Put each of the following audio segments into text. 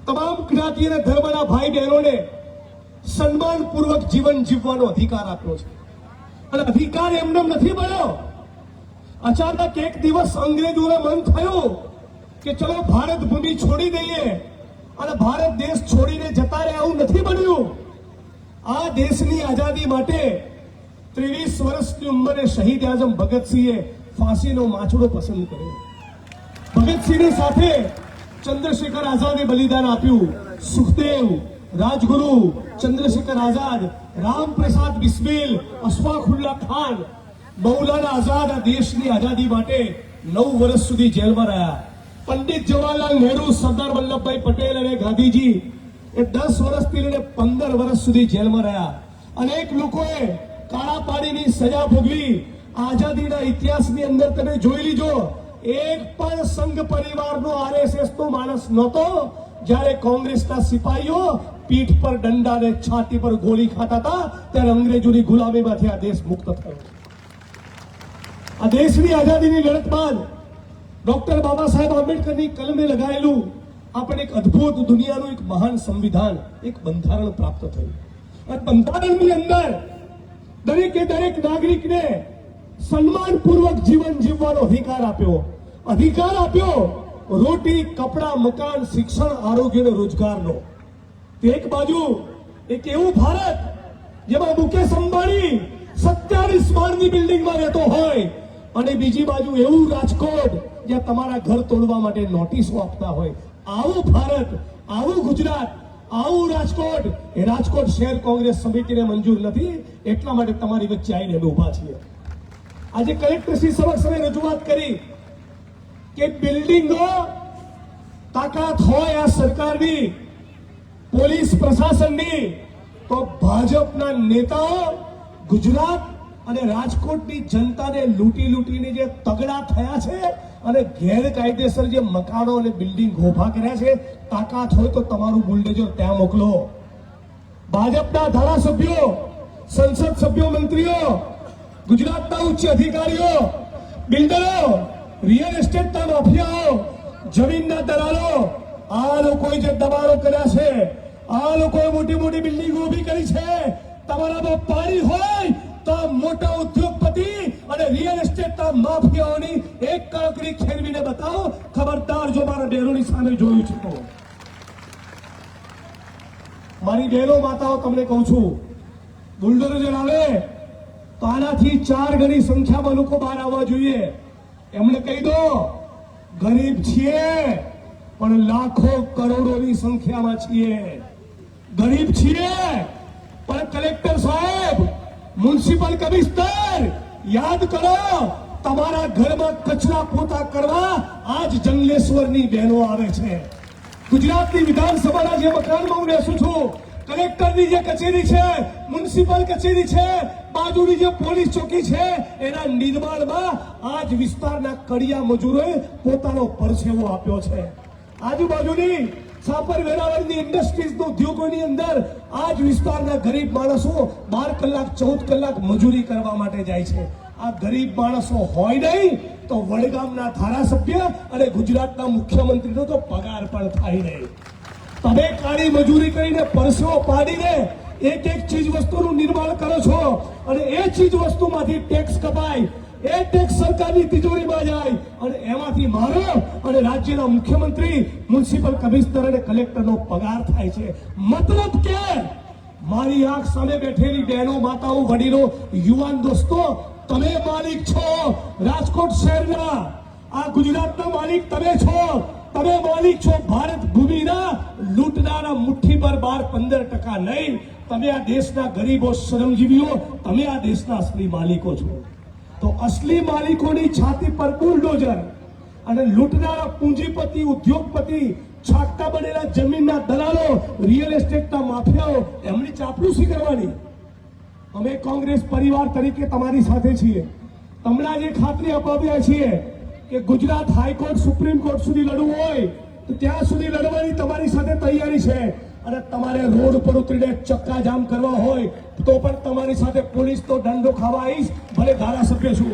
તમામ જ્ઞાતિ અને ધર્મના ભાઈ બહેનોને સન્માનપૂર્વક જીવન જીવવાનો અધિકાર આપ્યો છે. અને અધિકાર એમને નથી મળ્યો. અચાનક એક દિવસ અંગ્રેજોને મન થયું કે ચલો ભારત ભૂમિ છોડી દઈએ અને ભારત દેશ છોડીને જતા રહે. આવું નથી બન્યું. આ દેશની આઝાદી માટે 23 વર્ષની ઉંમરે શહીદ આઝમ ભગતસિંહે ફાંસીનો માછડો પસંદ કર્યો. ભગતસિંહની સાથે ચંદ્રશેખર આઝાદે બલિદાન આપ્યું. સુખદેવ, રાજગુરુ, ચંદ્રશેખર આઝાદ, રામપ્રસાદ બિસ્મિલ, અશફાકુલ્લા ખાન, મૌલાના આઝાદ આ દેશની આઝાદી માટે 9 વર્ષ સુધી જેલમાં રહ્યા. પંડિત જવાહરલાલ નહેરુ, સરદાર વલ્લભભાઈ પટેલ અને ગાંધીજી એ 10 વર્ષથી લઈને 15 વર્ષ સુધી જેલમાં રહ્યા. અનેક લોકોએ કાળા પાણીની સજા ભોગવી. આઝાદીના ઇતિહાસની અંદર તમે જોઈ લીજો, એક પણ સંઘ પરિવારનો આરએસએસ નો માણસ નહોતો જ્યારે કોંગ્રેસના સિપાહીઓ પીઠ પર દંડા અને છાતી પર ગોળી ખાતા હતા ત્યારે અંગ્રેજોની ગુલામીમાંથી આ દેશ મુક્ત થયો. આ દેશની આઝાદીની લડત બાદ ડોક્ટર બાબા સાહેબ આંબેડકરની કલમે લગાયેલું આપણે એક અદ્ભુત દુનિયાનું એક મહાન સંવિધાન, એક બંધારણ પ્રાપ્ત થયું. અને બંધારણની અંદર દરેકે દરેક નાગરિકને સન્માનપૂર્વક જીવન જીવવાનો અધિકાર આપ્યો. અધિકાર આપ્યો રોટી, કપડા, મકાન, શિક્ષણ, આરોગ્ય અને રોજગારનો. એક બાજુ એક એવું ભારત જેમાં મુકેશ અંબાણી 27 માળની બિલ્ડિંગમાં રહેતો હોય અને બીજી બાજુ એવું રાજકોટ જ્યાં તમારા ઘર તોડવા માટે નોટિસો આપતા હોય. આવું ભારત, આવું ગુજરાત, આવું રાજકોટ, એ રાજકોટ શહેર કોંગ્રેસ સમિતિને મંજૂર નથી. એટલા માટે તમારી વચ્ચે આવીને અમે ઉભા છીએ. આજે કલેક્ટરશ્રી સમક્ષ અમે રજૂઆત કરી કે બિલ્ડિંગો તાકાત હોય આ સરકારની, પોલીસ પ્રશાસનની, તો ભાજપના નેતાઓ ગુજરાત અને રાજકોટની જનતાને લૂંટીને જે તગડા થયા છે અને ગેરકાયદેસર જે મકાનો અને બિલ્ડિંગ ઉભા કર્યા છે, તાકાત હોય તો તમારું બુલડોઝર ત્યાં મોકલો. ભાજપના ધારાસભ્યો, સંસદ સભ્યો, મંત્રીઓ, ગુજરાતના ઉચ્ચ અધિકારીઓ, બિલ્ડરો, રિયલ એસ્ટેટના માફિયાઓ, જમીનના દલાલો, આ લોકોએ જે દબાણો કર્યા છે, આ લોકોએ મોટી મોટી બિલ્ડિંગો ઊભી કરી છે. તમારામાં પાણી હોય તો મોટા ઉદ્યોગપતિ અને રિયલ એસ્ટેટના માફિયાઓની એક કાંકરી ખેલવીને બતાવો. ખબરદાર જો મારા બહેનોની સામે જોયું છે તો. મારી બહેનો, માતાઓ, તમને કહું છું, બુલડોઝર આવે તો આનાથી 4 ગણી સંખ્યામાં લોકો બહાર આવવા જોઈએ. એમને કહી દો ગરીબ છીએ પણ લાખો કરોડોની સંખ્યામાં છીએ. ગરીબ છીએ પણ કલેક્ટર સાહેબ, મ્યુનિસિપલ કમિશનર, યાદ કરો, તમારા ઘરમાં કચરા પોતા કરવા આજ જંગલેશ્વરની બહેનો આવે છે. ગુજરાતની વિધાનસભાના જે મકાનમાં હું બેસું છું, કલેક્ટરની જે કચેરી છે, મ્યુનિસિપલ કચેરી છે, બાજુની જે પોલીસ ચોકી છે, એના નિર્માણમાં આજ વિસ્તારના કડિયા મજૂરોએ પોતાનો પરસેવો આપ્યો છે. આજુબાજુની સાપર વેરાવળની ઇન્ડસ્ટ્રીઝ ઉદ્યોગોની અંદર આજ વિસ્તારના ગરીબ માણસો 12 કલાક 14 કલાક મજૂરી કરવા માટે જાય છે. આ ગરીબ માણસો હોય નહીં તો વડગામના ધારાસભ્ય અને ગુજરાતના મુખ્યમંત્રીનો તો પગાર પણ થાય નહીં. તમે કાળી મજૂરી કરીને પરસેવો પાડીને એક ચીજ વસ્તુનું નિર્માણ કરો છો અને એ ચીજ વસ્તુમાંથી ટેક્સ કપાય, એ ટેક્સ સરકારની તિજોરીમાં જાય અને એમાંથી મારો અને રાજ્યના મુખ્યમંત્રી, મ્યુનિસિપલ કમિશનર અને કલેક્ટરનો પગાર થાય છે. મતલબ કે મારી આંખ સામે બેઠેલી બહેનો, માતાઓ, વડીલો, યુવાન દોસ્તો, તમે માલિક છો રાજકોટ શહેરના. આ ગુજરાતના માલિક તમે છો. તમે માલિક છો ભારત ભૂમિના. લૂંટનારા મુઠ્ઠી પર 12-15% નહીં. તમે આ દેશના ગરીબો, શ્રમજીવીઓ, તમે આ દેશના અસલી માલિકો છો. તો અસલી માલિકોની છાતી પર બુલડોઝર અને લૂંટનારા પૂંજીપતિ, ઉદ્યોગપતિ, છાકટા બનેલા જમીનના દલાલો, રિયલ એસ્ટેટના માફિયાઓ, એમની ચાપલૂસી કરવાની. અમે કોંગ્રેસ પરિવાર તરીકે તમારી સાથે છીએ. તમને આજે ખાતરી અપાવ્યા છીએ કે ગુજરાત હાઈકોર્ટ, સુપ્રીમ કોર્ટ સુધી લડવું હોય તો ત્યાં સુધી લડવાની તમારી સાથે તૈયારી છે. અને તમારે રોડ પર ઉતરીને ચક્કાજામ કરવા હોય તો પણ તમારી સાથે પોલીસનો દંડો ખાવા આવીશ, ભલે ધારાસભ્ય છું.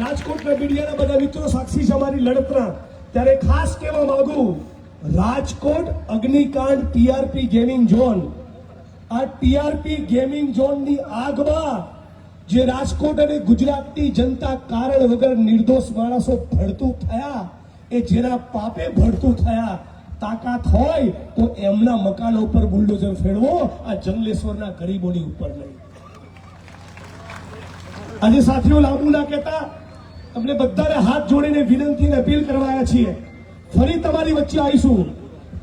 રાજકોટના મીડિયાના બધા મિત્રો સાક્ષી છે અમારી લડતના. ત્યારે ખાસ કહેવા માંગુ રાજકોટ અગ્નિકાંડ ટીઆરપી ગેમિંગ ઝોન, આ ટીઆરપી ગેમિંગ ઝોનની આગમાં જે રાજકોટ અને ગુજરાતની જનતા કારણ વગર નિર્દોષ માણસો ભડતું થયા, એ જેના પાપે ભડતું થયા, તાકાત હોય તો એમના મકાનો ઉપર બુલડોઝર ફેરવો, આ જંગલેશ્વરના ગરીબોની ઉપર નહીં. આજે સાથીઓ લાંબુ ના કહેતા, તમને બધાને હાથ જોડીને વિનંતી અને અપીલ કરવા આવ્યા છીએ. ફરી તમારી વચ્ચે આવીશું,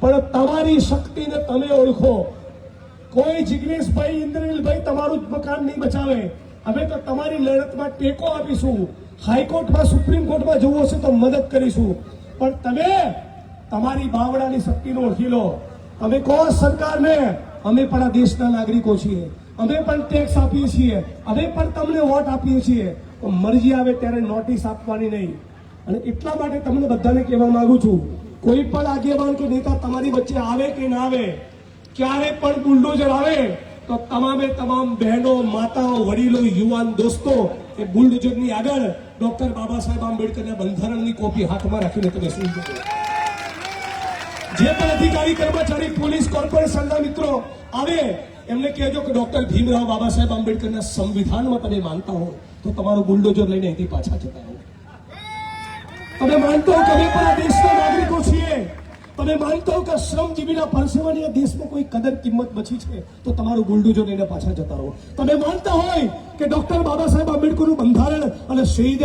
પણ તમારી શક્તિને તમે ઓળખો. કોઈ જિગ્નેશભાઈ, ઇન્દ્રનીલભાઈ તમારું જ મકાન નહીં બચાવે. અમે તો તમારી લડતમાં ટેકો આપીશું. હાઈકોર્ટમાં, સુપ્રીમ કોર્ટમાં જવું હશે તો મદદ કરીશું, પણ તમે તમારી બાવડાની શક્તિને ઓળખી લો. તમે કહો સરકારને, અમે પણ આ દેશના નાગરિકો છીએ, અમે પણ ટેક્સ આપીએ છીએ, અમે પણ તમને વોટ આપીએ છીએ, તો મરજી આવે ત્યારે નોટિસ આપવાની નહીં. અને એટલા માટે તમને બધાને કહેવા માંગુ છું, કોઈ પણ આગેવાન કે નેતા તમારી વચ્ચે આવે કે ના આવે, ક્યારે પણ બુલડોઝર આવે તો તમામે તમામ બહેનો, માતાઓ, વડીલો, યુવાન દોસ્તો એ બુલડોઝરની આગળ ડોક્ટર બાબા સાહેબ આંબેડકરના બંધારણની કોપી હાથમાં રાખીને તમે શું કરો. જે પણ અધિકારી, કર્મચારી, પોલીસ, કોર્પોરેશનના મિત્રો આવે એમને કહેજો કે ડોક્ટર ભીમરાવ બાબા સાહેબ આંબેડકરના સંવિધાનમાં તમે માનતા હો તો તમારું બુલડોઝર લઈને અહીંથી પાછા જતા હો. તમે માનતો હો કે અમે પણ આ દેશના નાગરિકો છીએ, તમે માનતો હો કે શ્રમજીવીના પરસેવાની આ દેશમાં કોઈ કદર કિંમત બચી છે તો તમારું બુલડોઝર લઈને પાછા જતા રહો. તમે માનતા હોય કે ડોક્ટર બાબા સાહેબ આંબેડકરનું બંધારણ અને શહીદ